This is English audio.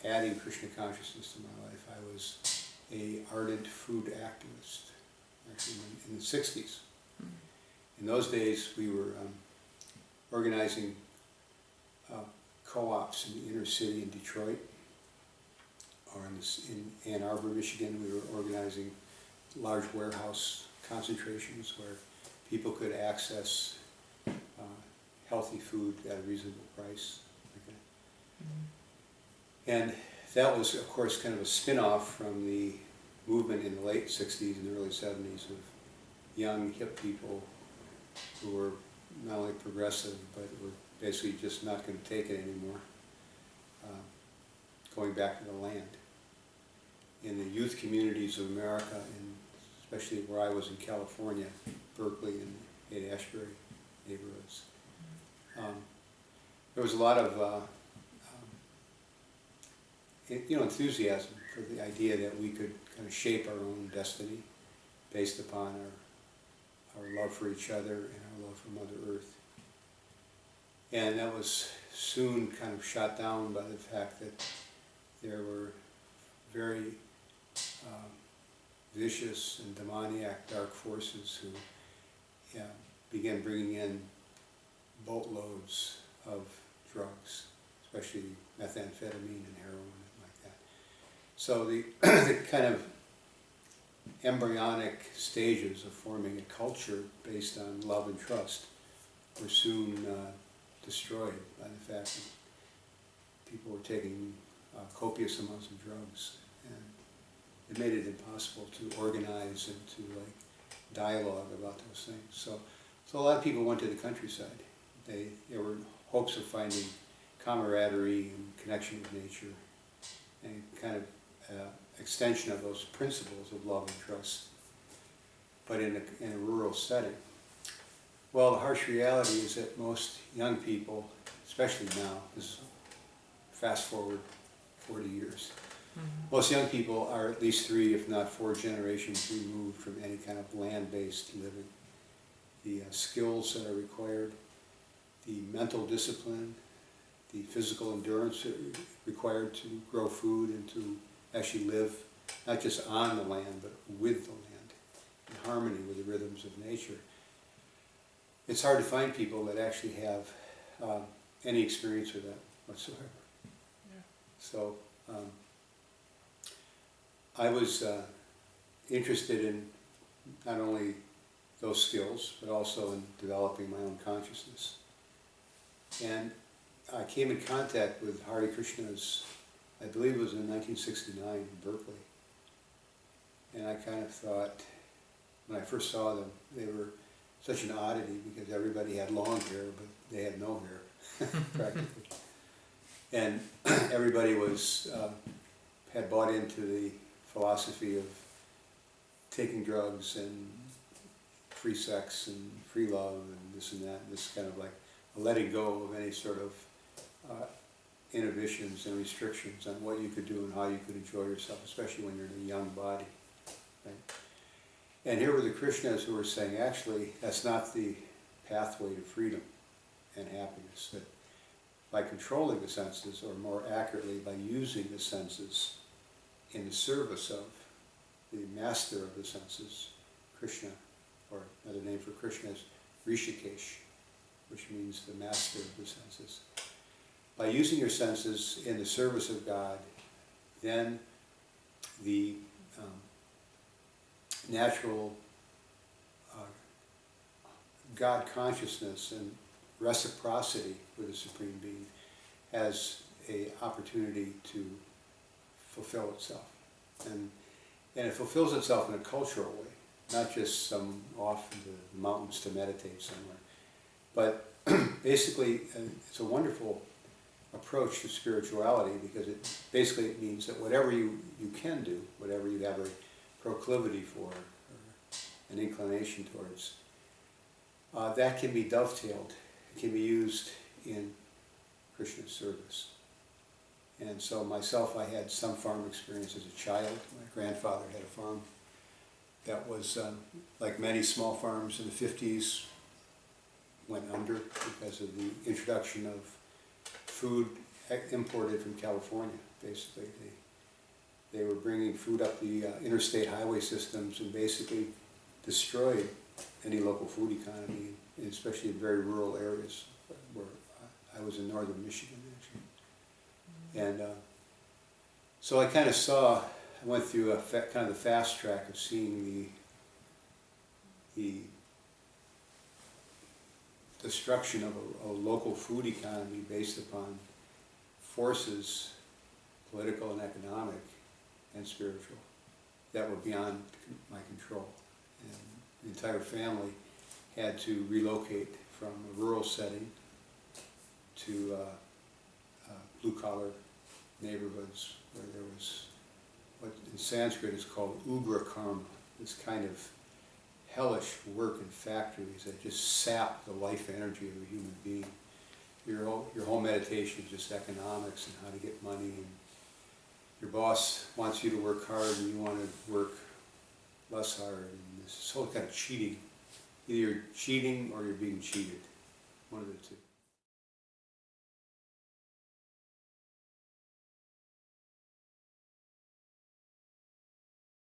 adding Krishna consciousness to my life, I was a ardent food activist, actually in the 60s. In those days, we were organizing co-ops in the inner city in Detroit, or in Ann Arbor, Michigan. We were organizing large warehouse concentrations where people could access healthy food at a reasonable price. And that was, of course, kind of a spin-off from the movement in the late 60s and early 70s of young, hip people who were not only progressive, but were basically just not going to take it anymore, going back to the land. In the youth communities of America, and especially where I was in California, Berkeley and Haight-Ashbury neighborhoods, there was a lot of enthusiasm for the idea that we could kind of shape our own destiny based upon our love for each other and our love for Mother Earth. And that was soon kind of shot down by the fact that there were very vicious and demoniac dark forces who began bringing in boatloads of drugs, especially methamphetamine and heroin and like that. So the kind of embryonic stages of forming a culture based on love and trust were soon destroyed by the fact that people were taking copious amounts of drugs, and it made it impossible to organize and to dialogue about those things. So a lot of people went to the countryside. There were hopes of finding camaraderie and connection with nature, and kind of extension of those principles of love and trust, but in a rural setting. Well, the harsh reality is that most young people, especially now, this is fast forward 40 years, most young people are at least 3, if not 4 generations removed from any kind of land-based living. The skills that are required, the mental discipline, the physical endurance required to grow food and to actually live not just on the land, but with the land, in harmony with the rhythms of nature. It's hard to find people that actually have any experience with that whatsoever. Yeah. So I was interested in not only those skills, but also in developing my own consciousness. And I came in contact with Hare Krishnas, I believe it was in 1969 in Berkeley. And I kind of thought, when I first saw them, they were such an oddity because everybody had long hair, but they had no hair, practically. And everybody had bought into the philosophy of taking drugs and free sex and free love and this and that, and this kind of letting go of any sort of inhibitions and restrictions on what you could do and how you could enjoy yourself, especially when you're in a young body. Right? And here were the Krishnas who were saying, actually, that's not the pathway to freedom and happiness. That by controlling the senses, or more accurately, by using the senses in the service of the master of the senses, Krishna, or another name for Krishna is Rishikesh, which means the master of the senses. By using your senses in the service of God, then the natural God consciousness and reciprocity with the Supreme Being has an opportunity to fulfill itself. And it fulfills itself in a cultural way, not just some off in the mountains to meditate somewhere. But basically, it's a wonderful approach to spirituality, because it means that whatever you can do, whatever you have a proclivity for, or an inclination towards, that can be dovetailed, it can be used in Krishna's service. And so myself, I had some farm experience as a child. My grandfather had a farm that was, like many small farms in the 50s, went under because of the introduction of food imported from California, basically. They were bringing food up the interstate highway systems and basically destroyed any local food economy, especially in very rural areas where I was in northern Michigan, actually. And so I kind of saw, I went through kind of the fast track of seeing the destruction of a local food economy based upon forces, political and economic and spiritual, that were beyond my control. And the entire family had to relocate from a rural setting to blue-collar neighborhoods where there was what in Sanskrit is called ugra karma, this kind of hellish work in factories that just sap the life energy of a human being. Your whole meditation is just economics and how to get money, and your boss wants you to work hard and you want to work less hard, and this whole kind of cheating. Either you're cheating or you're being cheated, one of the two.